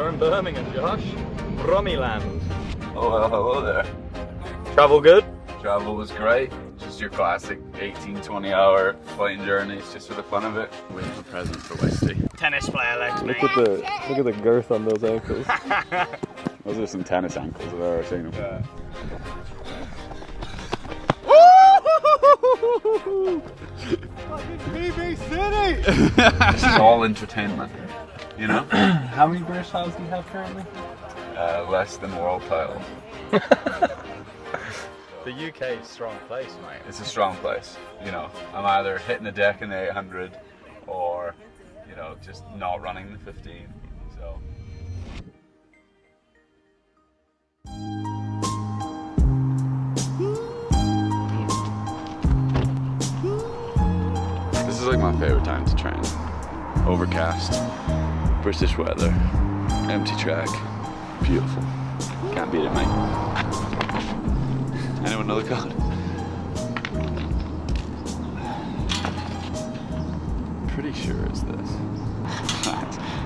So in Birmingham, Josh, Brummyland. Oh, well, hello there. Travel good? Travel was great. Just your classic 18-20 hour flight journeys, just for the fun of it. Waiting for present for Westy. Tennis player legs, mate. Look at the girth on those ankles. Those are some tennis ankles if I've ever seen them. Yeah. Fucking PB City! This is all entertainment, you know? How many British titles do you have currently? Less than world titles. The UK is a strong place, mate. It's a strong place, you know. I'm either hitting the deck in the 800 or, you know, just not running the 15, so. This is like my favorite time to train. Overcast, British weather, empty track, beautiful. Can't beat it, mate. Anyone know the code? Pretty sure it's this.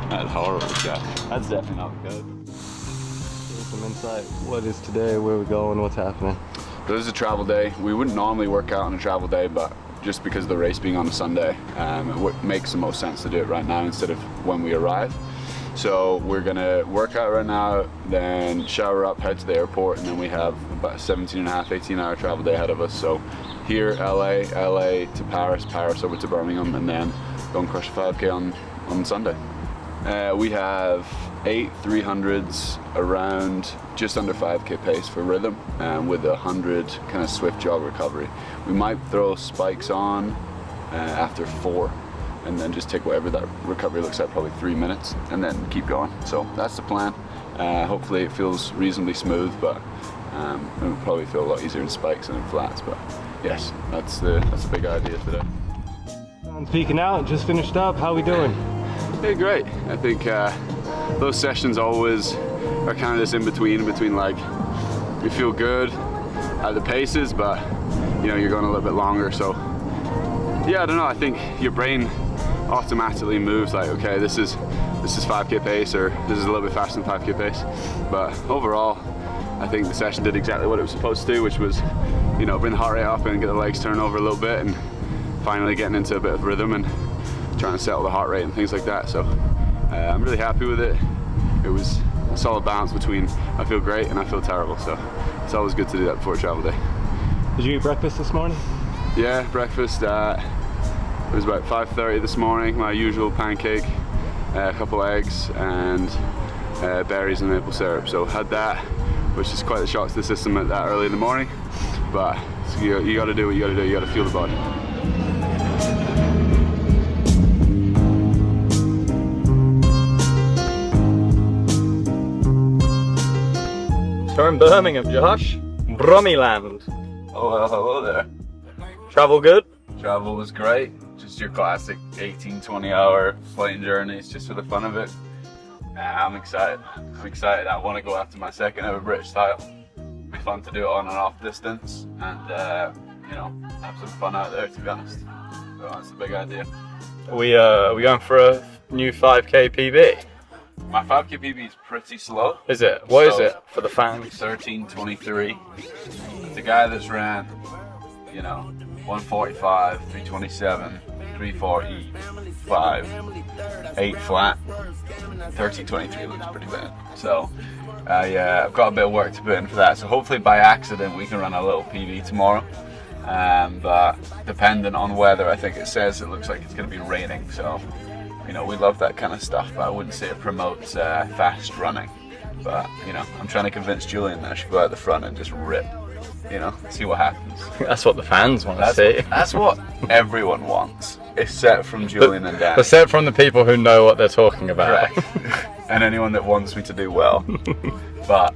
That's horrible, yeah. That's definitely not the code. Give us some insight. What is today? Where are we going? What's happening? This is a travel day. We wouldn't normally work out on a travel day, but just because of the race being on a Sunday, it makes the most sense to do it right now instead of when we arrive. So we're gonna work out right now, then shower up, head to the airport, and then we have about a 17.5, 18-hour travel day ahead of us. So here, LA to Paris, Paris over to Birmingham, and then go and crush a 5K on Sunday. We have 8 300s around just under 5K pace for rhythm, with 100 kind of swift jog recovery. We might throw spikes on after 4. And then just take whatever that recovery looks like, probably 3 minutes, and then keep going. So that's the plan. Hopefully it feels reasonably smooth, but it will probably feel a lot easier in spikes than in flats. But yes, that's the big idea today. I'm peeking out, just finished up. How we doing? Hey, great. I think those sessions always are kind of this in between like you feel good at the paces, but you know you're going a little bit longer. So yeah, I don't know. I think your brain automatically moves like, okay, this is 5K pace, or this is a little bit faster than 5K pace. But overall, I think the session did exactly what it was supposed to do, which was, you know, bring the heart rate up and get the legs turning over a little bit, and finally getting into a bit of rhythm and trying to settle the heart rate and things like that. So I'm really happy with it. It was a solid balance between I feel great and I feel terrible. So it's always good to do that before a travel day. Did you eat breakfast this morning? Yeah, breakfast. It was about 5:30 this morning. My usual pancake, a couple eggs, and berries and maple syrup. So had that, which is quite a shock to the system at that early in the morning. But so you got to do what you got to do. You got to feel the body. So in Birmingham, Josh, Brummyland. Oh, well, hello there. Travel good? Travel was great. Just your classic 18-20 hour flight journeys, just for the fun of it. I'm excited. I want to go after my second ever British title. It'll be fun to do it on and off distance, and you know, have some fun out there, to be honest. So that's the big idea. We going for a new 5K PB? My 5K PB is pretty slow. Is it? What is it for the fans? 13:23. It's a guy that's ran, you know, 145, 327, 340, 5, 8 flat. 13:23 looks pretty bad. So yeah, I've got a bit of work to put in for that. So hopefully by accident we can run a little PB tomorrow. But dependent on weather, I think it says it looks like it's going to be raining. So you know, we love that kind of stuff, but I wouldn't say it promotes fast running. But you know, I'm trying to convince Julian that I should go out the front and just rip. You know, see what happens. That's what the fans want to see. That's what everyone wants, except from Julian and Dan. Except from the people who know what they're talking about. Correct. And anyone that wants me to do well. But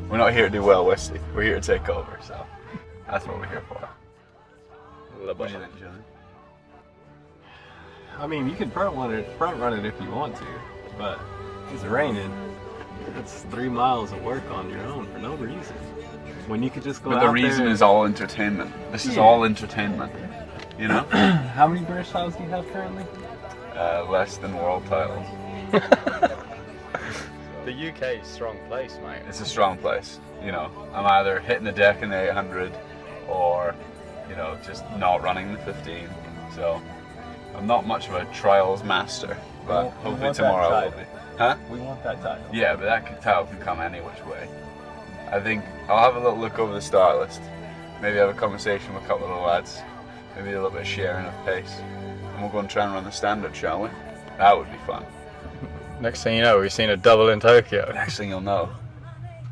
we're not here to do well, Wesley. We're here to take over, so that's what we're here for. What do you think, Julian? I mean, you can front run it if you want to, but it's raining. It's 3 miles of work on your own for no reason. When you could just go out there. But the reason is all entertainment. This is all entertainment. You know? How many British titles do you have currently? Less than world titles. The UK is a strong place, mate. It's a strong place. You know, I'm either hitting the deck in the 800 or, you know, just not running the 15. So I'm not much of a trials master, but hopefully tomorrow I will be. Huh? We want that title. Yeah, but that title can come any which way. I think I'll have a little look over the start list. Maybe have a conversation with a couple of the lads. Maybe a little bit of sharing of pace. And we'll go and try and run the standard, shall we? That would be fun. Next thing you know, we've seen a double in Tokyo. Next thing you'll know,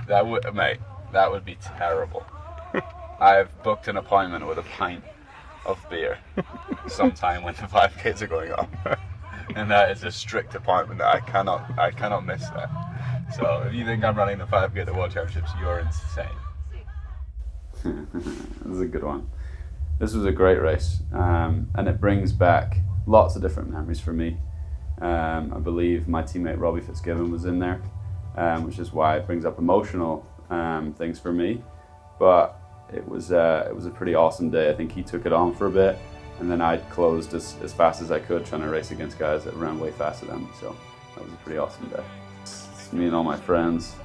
that would be terrible. I've booked an appointment with a pint of beer sometime when the 5Ks are going on, and that is a strict appointment that I cannot miss that. So if you think I'm running the 5K at the World Championships, you're insane. This is a good one. This was a great race, and it brings back lots of different memories for me. I believe my teammate Robbie Fitzgibbon was in there, which is why it brings up emotional things for me. But it was a pretty awesome day. I think he took it on for a bit, and then I closed as fast as I could, trying to race against guys that ran way faster than me. So that was a pretty awesome day. It's me and all my friends.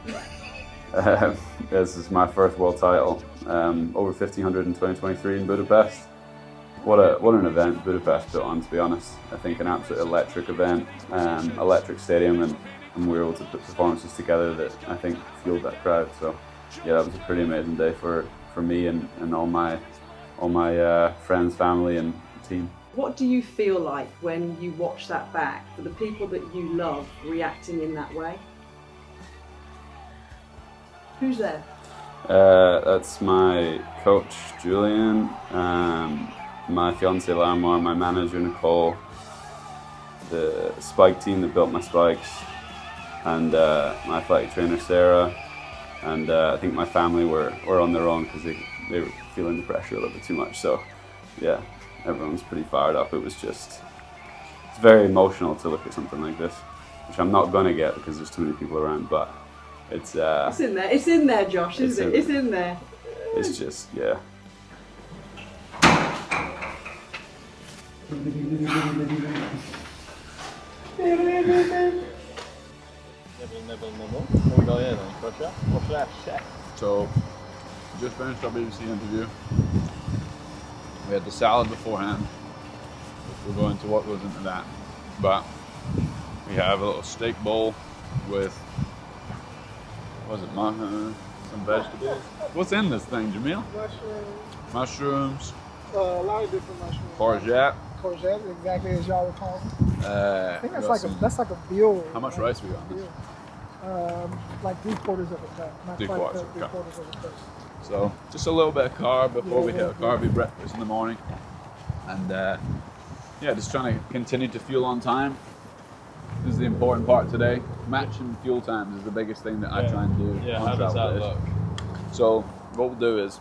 This is my first world title, over 1500 in 2023 in Budapest. What an event Budapest put on, to be honest. I think an absolute electric event, electric stadium, and we were able to put performances together that I think fueled that crowd. So yeah, that was a pretty amazing day for me and all my friends, family and team. What do you feel like when you watch that back, for the people that you love reacting in that way? Who's there? That's my coach Julian, my fiance Lamar, my manager Nicole, the spike team that built my spikes, and my athletic trainer Sarah, and I think my family were on their own because they were feeling the pressure a little bit too much. So yeah, everyone's pretty fired up. It's very emotional to look at something like this, which I'm not gonna get because there's too many people around, but it's in there. It's in there, Josh, isn't it? It's in there. It's just, yeah. So, just finished our BBC interview. We had the salad beforehand, which we'll go into what goes into that. But we have a little steak bowl with, what was it, some vegetables. What's in this thing, Jamil? Mushrooms. A lot of different mushrooms. Courgette. Courgette, exactly as y'all would call them. I think that's like a veal. How much rice we got on this? Like 3/4 of a cup. Not quite a cup, 3/4 of a cup. So just a little bit of carb before we hit a carby breakfast in the morning, and yeah, just trying to continue to fuel on time. This is the important part today. Matching fuel times is the biggest thing that I try and do. Yeah, on how does travel that days. look? So what we'll do is,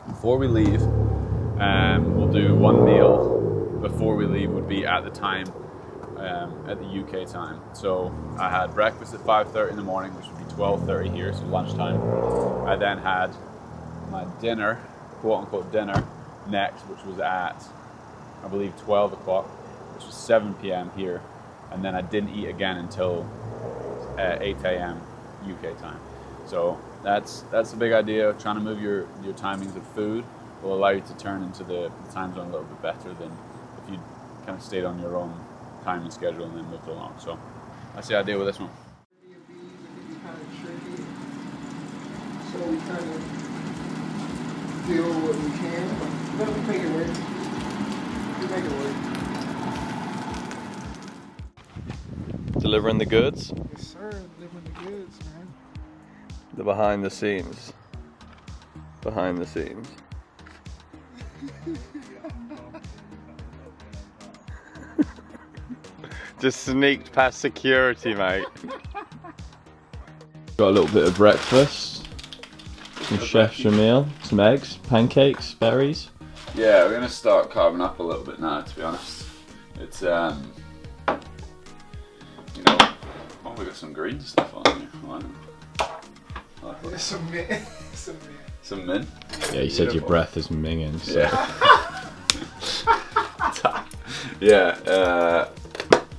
before we leave, we'll do one meal before we leave would be at the time, at the UK time. So I had breakfast at 5:30 in the morning, which would be 12:30 here, so lunchtime. I then had my dinner, quote unquote dinner, next, which was at, I believe, 12 o'clock, which was 7 p.m. here. And then I didn't eat again until 8 a.m. UK time. So that's the big idea. Trying to move your timings of food will allow you to turn into the time zone a little bit better than if you kind of stayed on your own time and schedule and then moved along. So that's the idea with this one. So we kind of do what we can, but we make it work. We make it work. Delivering the goods? Yes, sir. Delivering the goods, man. The behind the scenes. Behind the scenes. Just sneaked past security, mate. Got a little bit of breakfast. Some chef's meal, some eggs, pancakes, berries. Yeah, we're gonna start carving up a little bit now, to be honest. It's you know, oh, we got some green stuff on here. Why not? There's some mint. Some mint. Yeah, you said your breath is minging. So. Yeah. Yeah.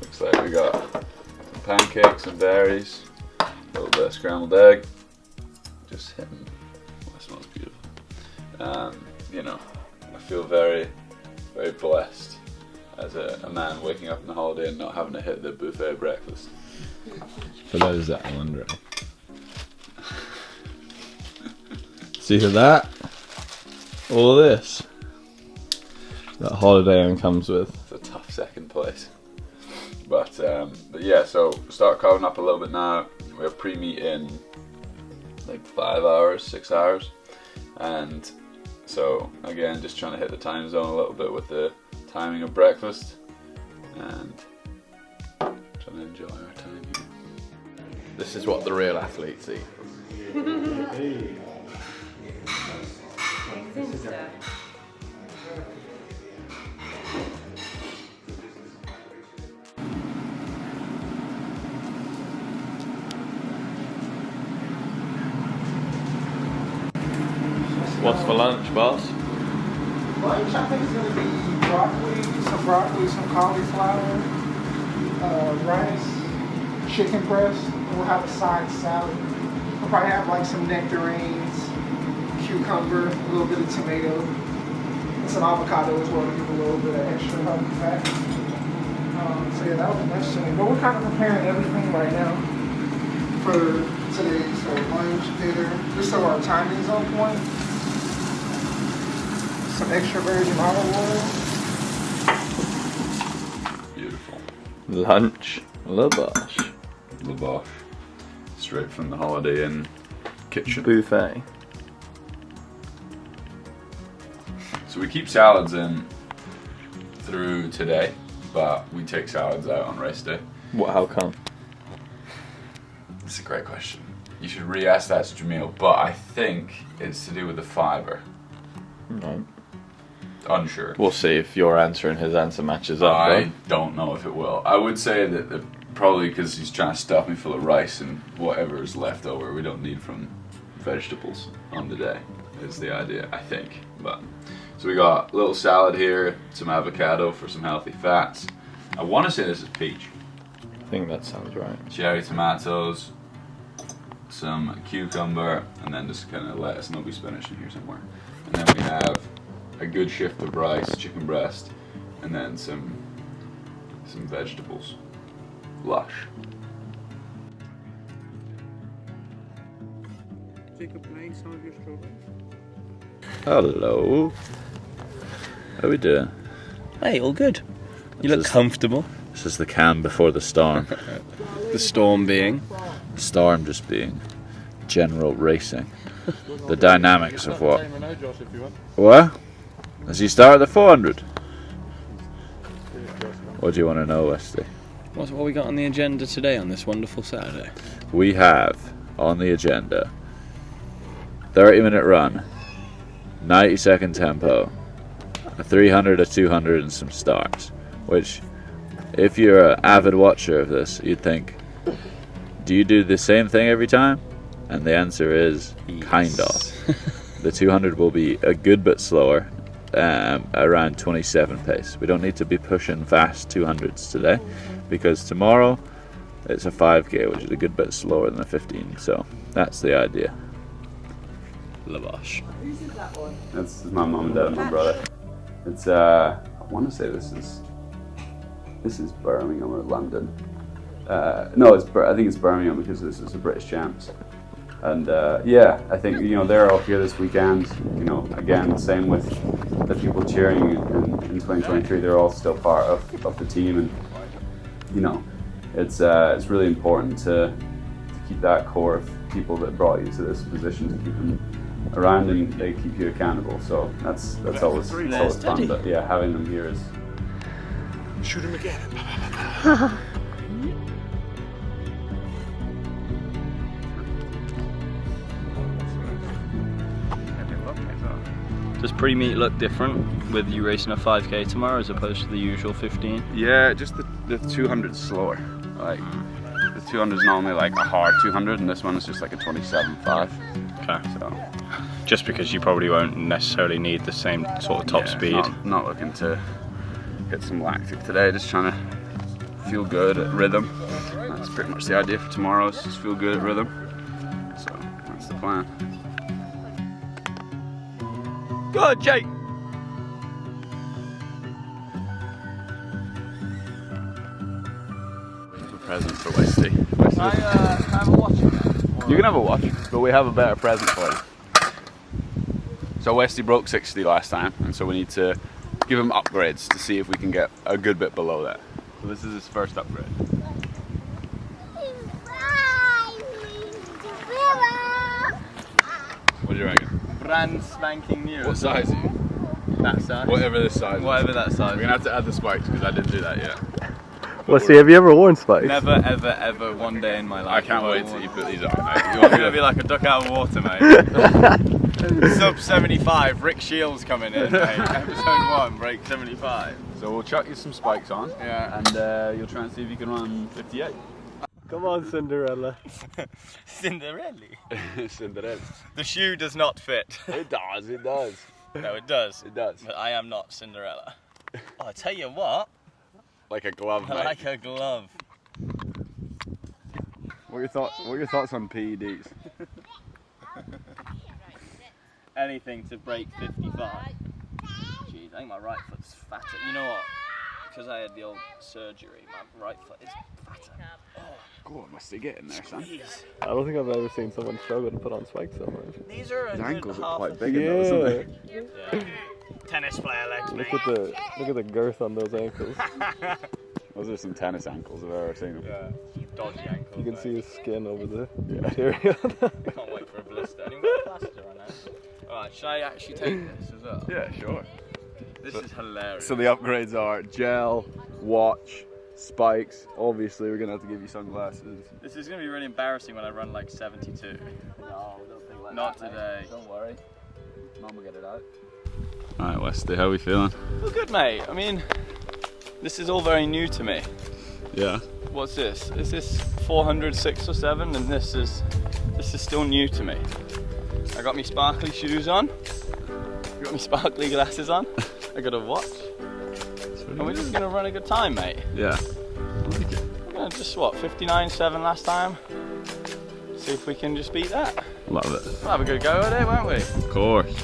Looks like we got some pancakes and berries. A little bit of scrambled egg. Just hitting. Oh, that smells beautiful. You know, I feel very, very blessed as a man waking up on a holiday and not having to hit the buffet breakfast. For those that are wondering. See that? All this. That Holiday Inn comes with. It's a tough second place. But yeah, so start carving up a little bit now. We have pre-meat in like 5 hours, 6 hours. And so again, just trying to hit the time zone a little bit with the timing of breakfast. And trying to enjoy our time here. This is what the real athletes eat. What's for lunch, boss? Lunch, I think, is going to be broccoli, some cauliflower, rice, chicken breast. We'll have a side salad. We'll probably have like some nectarines, cucumber, a little bit of tomato, and some avocado as well to give a little bit of extra healthy fat. So yeah, that would be necessary. But we're kind of preparing everything right now for today. So lunch, dinner, just so our timing's on point. Some extra virgin olive oil. Beautiful. Lunch, lavash. Lavash. Straight from the Holiday Inn kitchen. Buffet. So we keep salads in through today, but we take salads out on race day. What? How come? That's a great question. You should re-ask that to Jamil, but I think it's to do with the fibre. Right. Unsure. We'll see if your answer and his answer matches up. I don't know if it will. I would say that probably because he's trying to stuff me full of rice and whatever is left over we don't need from vegetables on the day is the idea, I think. But so we got a little salad here, some avocado for some healthy fats. I want to say this is peach. I think that sounds right. Cherry tomatoes, some cucumber, and then just kind of lettuce, and there'll be spinach in here somewhere. And then we have a good shift of rice, chicken breast, and then some vegetables. Lush. Jacob, can I eat some of your strawberries? Hello. How are we doing? Hey, all good. You look This is- comfortable. This is the calm before the storm. The storm being. The storm just being general racing. The dynamics of what? What? As you start at the 400? What do you want to know, Wesley? What we got on the agenda today on this wonderful Saturday? We have on the agenda 30-minute run, 90-second tempo, a 300, a 200, and some starts. Which, if you're an avid watcher of this, you'd think, do you do the same thing every time? And the answer is kind of. The 200 will be a good bit slower, around 27 pace. We don't need to be pushing fast 200s today, because tomorrow it's a 5k, which is a good bit slower than a 15. So that's the idea. Lavash. Whose is that one? That's my mom and dad and my brother. It's I want to say this is Birmingham or London. No, I think it's Birmingham because this is the British Champs. And yeah, I think they're all here this weekend. Again, same with the people cheering in 2023. They're all still part of the team, and it's really important to keep that core of people that brought you to this position, to keep them around and they keep you accountable. So that's always fun. But yeah, having them here is. Shoot him again. Does pre-meet look different with you racing a 5k tomorrow as opposed to the usual 15? Yeah, just the 200 is slower. Like the 200 is normally like a hard 200, and this one is just like a 27.5. Okay. So Just because you probably won't necessarily need the same sort of top speed. Not looking to hit some lactic today. Just trying to feel good at rhythm. that's pretty much the idea for tomorrow, is just feel good at rhythm. So that's the plan. Good, Jake. A present for Westy. Westy I have a watch again. You can have a watch, but we have a better present for you. So Westy broke 60 last time, and so we need to give him upgrades to see if we can get a good bit below that. So this is his first upgrade. What do you reckon? Brand spanking new. What size are you? That size? Whatever this size Whatever is. that size. We're gonna have to add the spikes because I didn't do that yet. Let's see, have you ever worn spikes? Never, ever, ever one day in my life. I can't wait till you put these on, mate. You You're want me gonna to be like a duck out of water, mate. Sub 75, Rick Shields coming in, mate. Episode 1, break 75. So we'll chuck you some spikes on, Yeah. and you'll try and see if you can run 58. Come on, Cinderella. Cinderella. Cinderella. The shoe does not fit. It does, it does. No, it does. It does. But I am not Cinderella. Oh, I tell you what, Like a glove, mate. like a glove. What are your thoughts on PEDs? Anything to break 55. Jeez, I think my right foot's fatter. You know what? Because I had the old surgery, my right foot is fatter. Oh, Go on, Westy, get in there, son. jeez. I don't think I've ever seen someone struggle to put on spikes so much. These are a His good ankles are half quite a- big in those, aren't Yeah. they? Yeah. Tennis player legs, mate. Look at the girth on those ankles. Those are some tennis ankles I've ever seen them. Yeah, dodgy ankles. You can mate. see his skin over the material. Can't wait for a blister. Anyone got a plaster on that? Alright, should I actually take this as well? Yeah, sure. This is hilarious. So the upgrades are gel, watch, spikes. Obviously, we're gonna have to give you sunglasses. This is going to be really embarrassing when I run like 72. No, don't think like Not today. Don't worry. Mum will get it out. Alright, Westy, how are we feeling? Well, good, mate. I mean, this is all very new to me. Yeah. What's this? Is this 406 or 7? And this is still new to me. I got me sparkly shoes on. I got me sparkly glasses on. I got a watch. And we're just gonna run a good time, mate. Yeah. I like it. We're gonna just 59.7 last time. See if we can just beat that. Love it. We'll have a good go at it, won't we? Of course.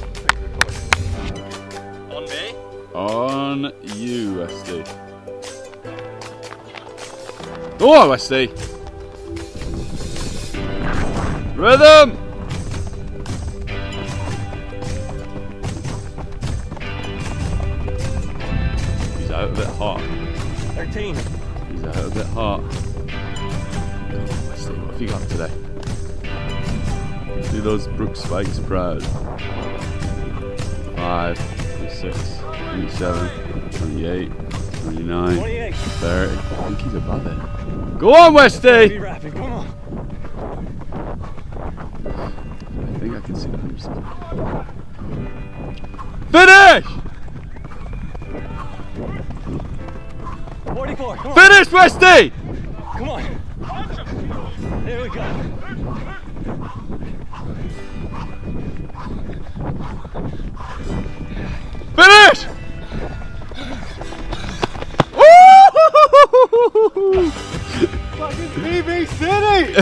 On me. On you, Westy. Go on, Westy. Rhythm. He's out a bit hot. 13. He's out a bit hot. Go on, Westy. What have you got today? Do those Brook spikes proud. 5, 26, 27, 28, 29, 28. 30. I think he's above it. Go on, Westy! Be rapid, come on. I think I can see the 100%. Finish! 44, come on. Finish, Westy! Come on. There we go. Finish! Woo! Fucking PB City!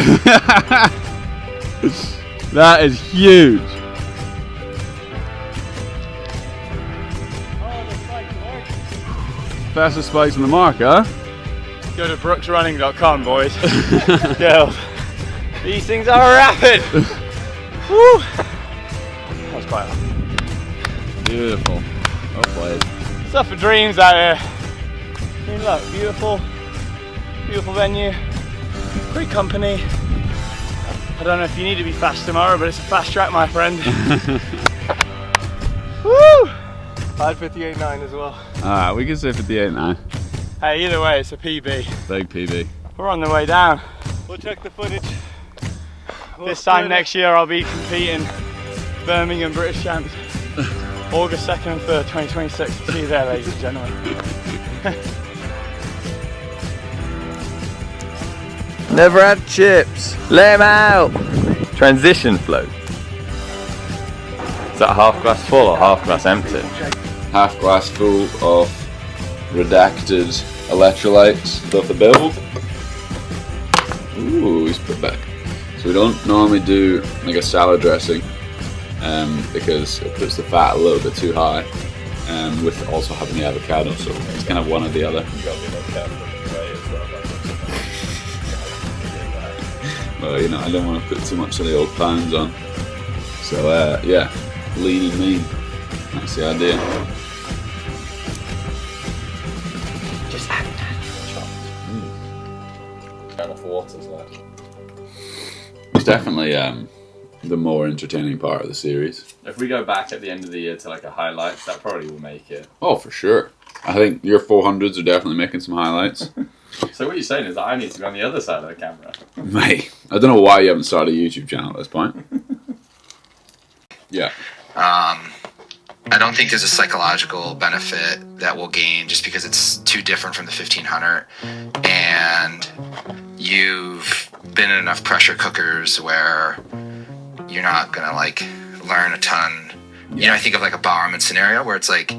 That is huge. Oh, the spike works. Fastest spikes on the mark, huh? Go to brooksrunning.com, boys. Go. These things are rapid. Woo! That was quite hard. Beautiful. Well played. Stuff for dreams out here. I mean, look, beautiful venue, great company. I don't know if you need to be fast tomorrow, but it's a fast track, my friend. Woo! 5:58.9 as well. Alright, we can say 58 now. Hey, either way, it's a PB. Big PB. We're on the way down. We'll check the footage. This time next year, I'll be competing Birmingham British Champs. August 2nd and 3rd, 2026. See you there, ladies and gentlemen. Never had chips. Lay 'em out. Transition float. Is that half glass full or half glass empty? Half glass full of redacted electrolytes. Built the build. always put back. So we don't normally do like a salad dressing because it puts the fat a little bit too high, with also having the avocado. So it's kind of one or the other. You gotta be a little careful with the way as well. Well, you know, I don't want to put too much of the old pounds on. So yeah, lean and mean. That's the idea. Just add chopped. Enough water's left. It's definitely the more entertaining part of the series. If we go back at the end of the year to like a highlights, that probably will make it. Oh, for sure. I think your 400s are definitely making some highlights. So what you're saying is that I need to be on the other side of the camera. Mate, I don't know why you haven't started a YouTube channel at this point. Yeah. I don't think there's a psychological benefit that we'll gain just because it's too different from the 1500, and you've been in enough pressure cookers where you're not gonna like learn a ton. You know, I think of like a Bowerman scenario where it's like,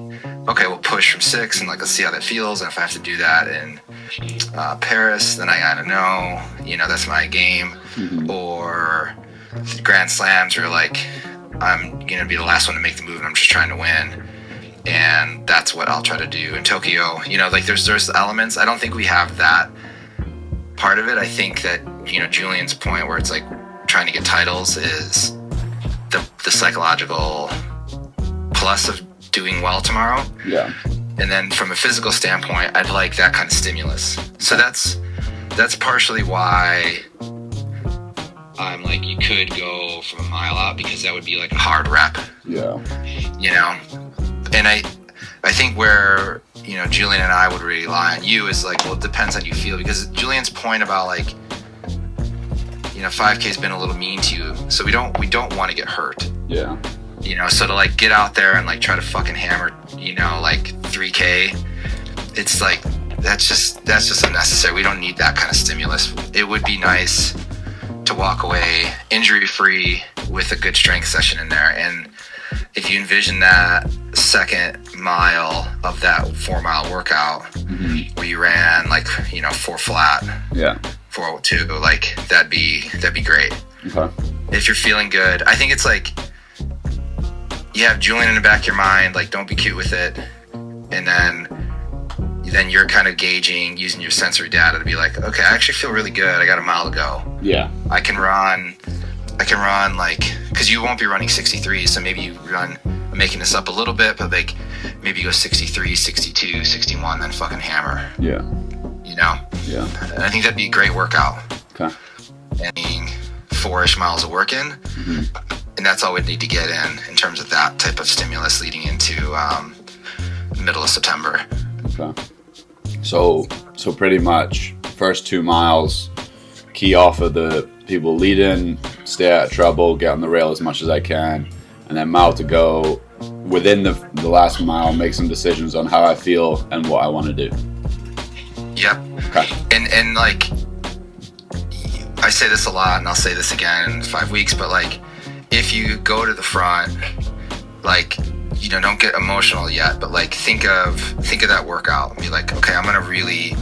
okay, we'll push from 6 and like let's see how that feels, and if I have to do that in Paris, then I gotta know, you know, that's my game. Or Grand Slams are like, I'm gonna be the last one to make the move and I'm just trying to win, and that's what I'll try to do in Tokyo. You know, like there's elements. I don't think we have that part of it. I think that, you know, Julian's point where it's like trying to get titles is the psychological plus of doing well tomorrow. Yeah. And then from a physical standpoint, I'd like that kind of stimulus. So that's partially why I'm like, you could go from a mile out because that would be like a hard rep. Yeah. You know? And I think where, you know, Julian and I would rely on you is like, well, it depends on you feel, because Julian's point about like, you know, 5K's been a little mean to you, so we don't want to get hurt. Yeah. You know, so to like get out there and like try to fucking hammer, you know, like 3K, it's like that's just unnecessary. We don't need that kind of stimulus. It would be nice to walk away injury free with a good strength session in there. And if you envision that second mile of that 4 mile workout where you ran like, you know, 4 flat, Yeah. 402, like that'd be great. Okay. If you're feeling good, I think it's like you have Julian in the back of your mind, like don't be cute with it, and then you're kind of gauging using your sensory data to be like, okay, I actually feel really good. I got a mile to go. Yeah. I can run like, because you won't be running 63, so maybe you run, I'm making this up a little bit, but like maybe you go 63, 62, 61, then fucking hammer. Yeah. You know? Yeah. And I think that'd be a great workout. Okay. And 4-ish miles of work in, and that's all we'd need to get in terms of that type of stimulus leading into middle of September. Okay. So pretty much first 2 miles, key off of the people lead in, stay out of trouble, get on the rail as much as I can, and then mile to go. Within the last mile, make some decisions on how I feel and what I want to do. Yep. Okay. And like, I say this a lot, and I'll say this again in 5 weeks, but like, if you go to the front, like, you know, don't get emotional yet, but like think of that workout and be like, okay, I'm gonna really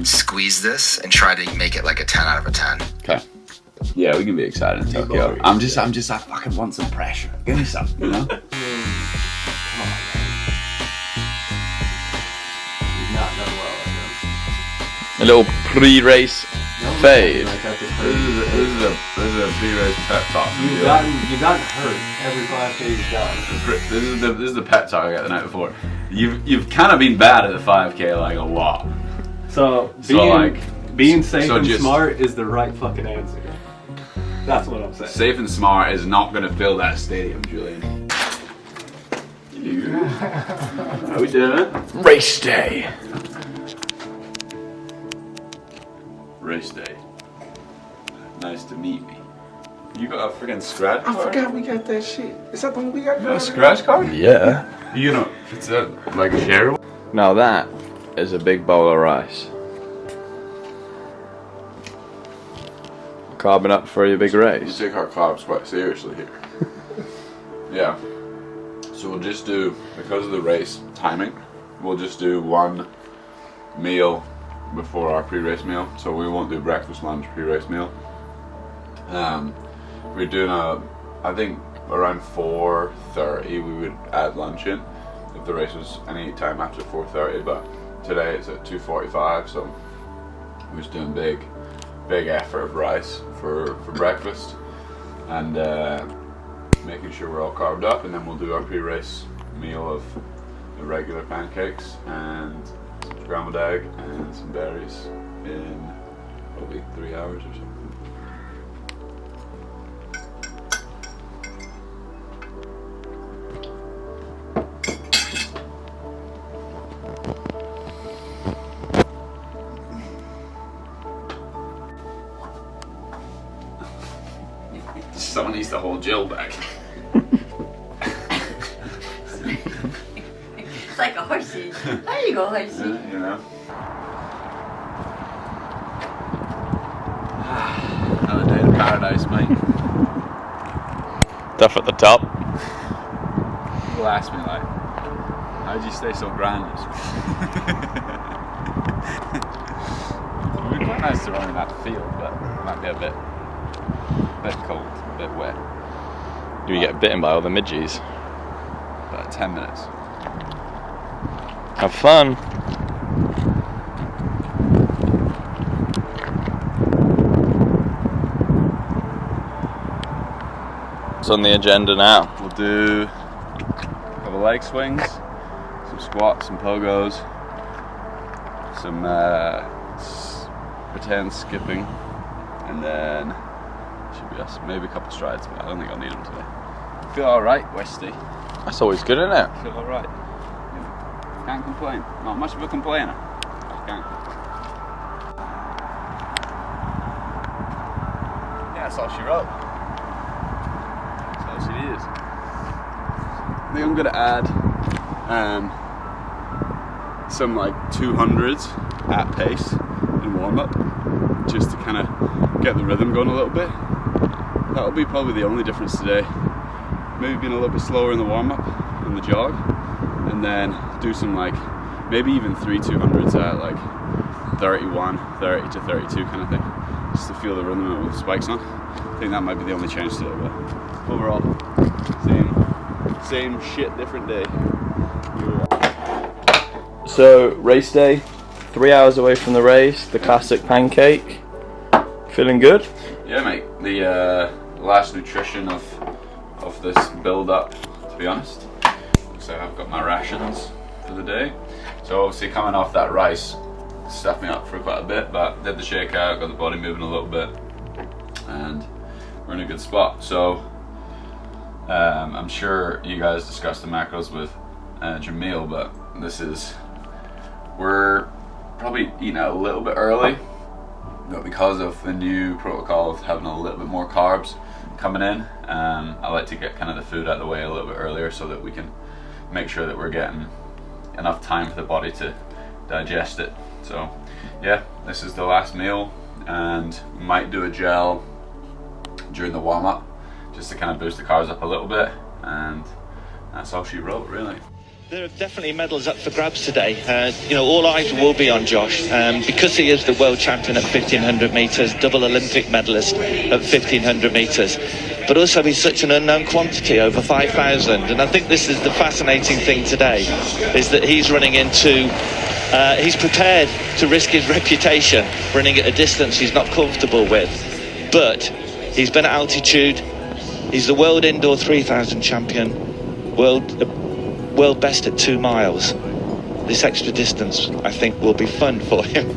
squeeze this and try to make it like a 10 out of a 10. Okay. Yeah, we can be excited in Tokyo. I fucking want some pressure. Give me some, you know? Come on, man. You've not done well at this. A little pre-race fade. Like at this This is a pre-race pep talk. You've gotten hurt every 5K you've done. This is the pep talk I got the night before. You've kind of been bad at the 5K like a lot. So being safe and smart is the right fucking answer. That's what I'm saying. Safe and smart is not going to fill that stadium, Julian. How we doing? Race day. Race day. Nice to meet me. You got a freaking scratch I card? forgot we got that shit. Is that the one we got? You got a scratch card? Yeah. You know, it's like shareable. Now that is a big bowl of rice. Carbon up for your big We race. take our carbs quite seriously here. Yeah. So we'll just do, because of the race timing, we'll just do one meal before our pre-race meal. So we won't do breakfast, lunch, pre-race meal. We're doing I think around 4:30 we would add lunch in if the race was any time after 4:30, but today it's at 2:45, so we're just doing big effort of rice for breakfast, and making sure we're all carved up, and then we'll do our pre-race meal of the regular pancakes and some scrambled egg and some berries in probably 3 hours or so. Someone needs to hold Jill back. It's like a horsey. There you go, horsey. Yeah, you know. Another day in paradise, mate. Tough at the top. People ask me like, how'd you stay so grounded? It'd be quite nice to run in that field, but it might be a bit cold, a bit wet. Do you get bitten by all the midges? About 10 minutes. Have fun. What's on the agenda now? We'll do a couple leg swings, some squats, some pogos, some pretend skipping, and then should be us. Maybe a couple strides, but I don't think I'll need them today. Feel alright, Westy. That's always good, isn't it? Feel alright. Yeah. Can't complain. Not much of a complainer. Can't. Yeah, that's all she wrote. That's all she is. I think I'm gonna add some like 200s at pace in warm up, just to kind of get the rhythm going a little bit. That'll be probably the only difference today. Maybe being a little bit slower in the warm up and the jog, and then do some like maybe even 3 200s at like 31, 30 to 32 kind of thing, just to feel the rhythm with the spikes on. I think that might be the only change today, but overall, same shit, different day. So race day, 3 hours away from the race, the classic pancake. Feeling good? Yeah, mate. The last nutrition of this build up, to be honest. So I've got my rations for the day. So obviously coming off that rice stuffed me up for quite a bit, but did the shakeout, got the body moving a little bit, and we're in a good spot. So I'm sure you guys discussed the macros with Jamil, but we're probably eating out a little bit early, but because of the new protocol of having a little bit more carbs coming in, I like to get kind of the food out of the way a little bit earlier so that we can make sure that we're getting enough time for the body to digest it. So yeah, this is the last meal, and we might do a gel during the warm-up just to kind of boost the carbs up a little bit, and that's all she wrote, really. There are definitely medals up for grabs today. All eyes will be on Josh because he is the world champion at 1500 metres, double Olympic medalist at 1500 metres. But also he's such an unknown quantity, over 5,000. And I think this is the fascinating thing today, is that he's running into, he's prepared to risk his reputation running at a distance he's not comfortable with. But he's been at altitude, he's the world indoor 3,000 champion, world best at 2 miles. This extra distance, I think, will be fun for him.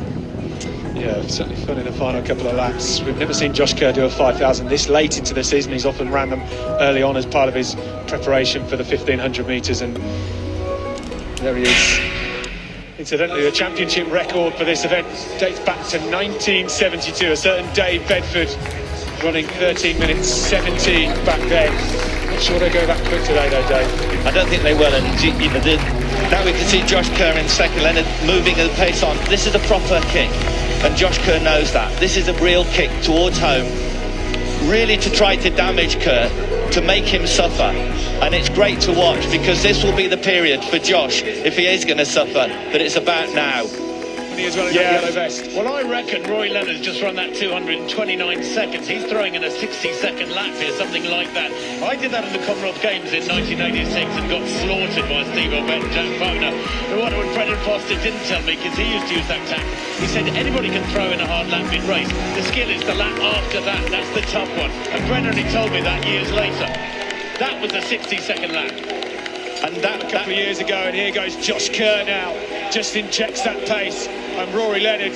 Yeah, certainly fun in the final couple of laps. We've never seen Josh Kerr do a 5,000 this late into the season. He's often ran them early on as part of his preparation for the 1,500 metres, and there he is. Incidentally, the championship record for this event dates back to 1972. A certain Dave Bedford running 13 minutes 70 back then. Not sure they go that quick today though, Dave. I don't think they will, and now we can see Josh Kerr in second, Leonard moving at the pace on. This is a proper kick, and Josh Kerr knows that. This is a real kick towards home, really to try to damage Kerr, to make him suffer. And it's great to watch, because this will be the period for Josh, if he is going to suffer, that it's about now. company as well in that yellow vest. Well, I reckon Rory Leonard's just run that 229 seconds. He's throwing in a 60-second lap here, something like that. I did that in the Commonwealth Games in 1986 and got slaughtered by Steve Ovett and Jack Fogner. But what Brendan Foster didn't tell me, because he used to use that tack, he said anybody can throw in a hard lap in race. The skill is the lap after that. That's the tough one. And Brendan only told me that years later. That was a 60-second lap. And that a couple of years ago, and here goes Josh Kerr now. Just injects that pace, and Rory Leonard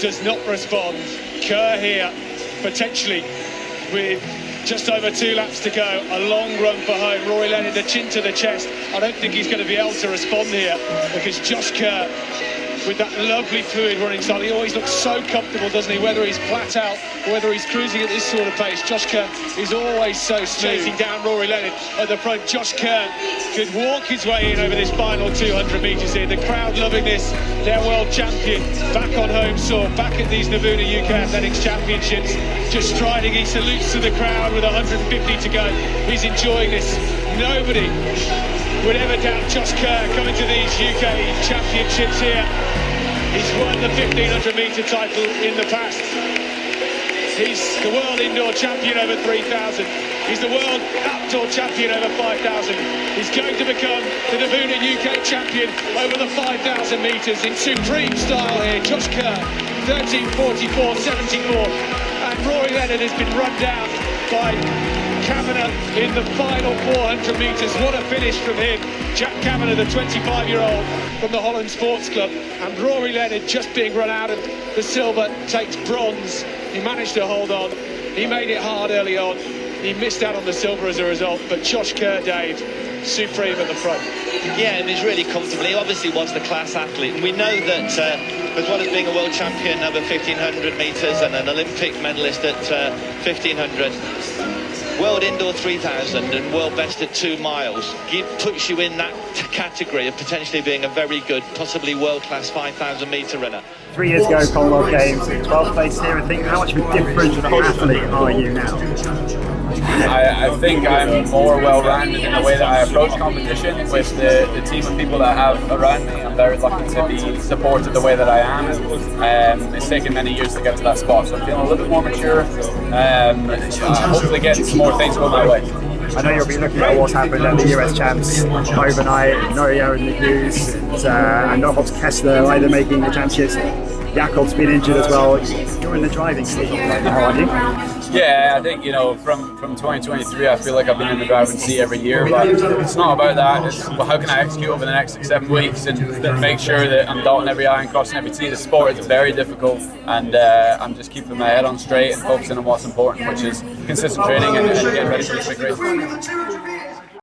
does not respond. Kerr here, potentially with just over 2 laps to go, a long run for home. Rory Leonard, a chin to the chest. I don't think he's going to be able to respond here, because Josh Kerr, with that lovely fluid running style, he always looks so comfortable, doesn't he? Whether he's flat out or whether he's cruising at this sort of pace, Josh Kerr is always so smooth. Chasing down Rory Leonard at the front. Josh Kerr could walk his way in over this final 200 metres here. The crowd loving this. Their world champion back on home soil, back at these Navuna UK Athletics Championships, just striding. He salutes to the crowd with 150 to go. He's enjoying this. Nobody would ever doubt Josh Kerr coming to these UK Championships here. He's won the 1500 metre title in the past. He's the world indoor champion over 3,000. He's the world outdoor champion over 5,000. He's going to become the Navuna UK champion over the 5,000 metres in supreme style here. Josh Kerr, 13:44.74. And Rory Leonard has been run down by Kavanagh in the final 400 metres. What a finish from him. Jack Kavanagh, the 25-year-old from the Holland Sports Club. And Rory Leonard, just being run out of the silver, takes bronze. He managed to hold on. He made it hard early on. He missed out on the silver as a result. But Josh Kerr, Dave, supreme at the front. Yeah, and he's really comfortable. He obviously was the class athlete. And we know that as well as being a world champion over 1,500 metres and an Olympic medalist at 1,500, world indoor 3,000 and world best at 2 miles, puts you in that category of potentially being a very good, possibly world-class 5,000 metre runner. 3 years ago, Commonwealth Games, 12th place here. I think, how much of a different athlete are you now? I think I'm more well-rounded in the way that I approach competition with the team of people that I have around me. I'm very lucky to be supported the way that I am. It's taken many years to get to that spot, so I'm feeling a little bit more mature. Hopefully getting some more things go my way. I know you'll be looking at what's happened at the US Champs overnight. Norio and the Hughes and Hobbs Kessler either making the championships. Jakob's been injured as well. You're in the driving seat right now, aren't you? Yeah, I think, from 2023, I feel like I've been in the driving seat every year, but it's not about that. It's how can I execute over the next 6-7 weeks and make sure that I'm dotting every I and crossing every T. The sport is very difficult, and I'm just keeping my head on straight and focusing on what's important, which is consistent training and getting ready for the big race.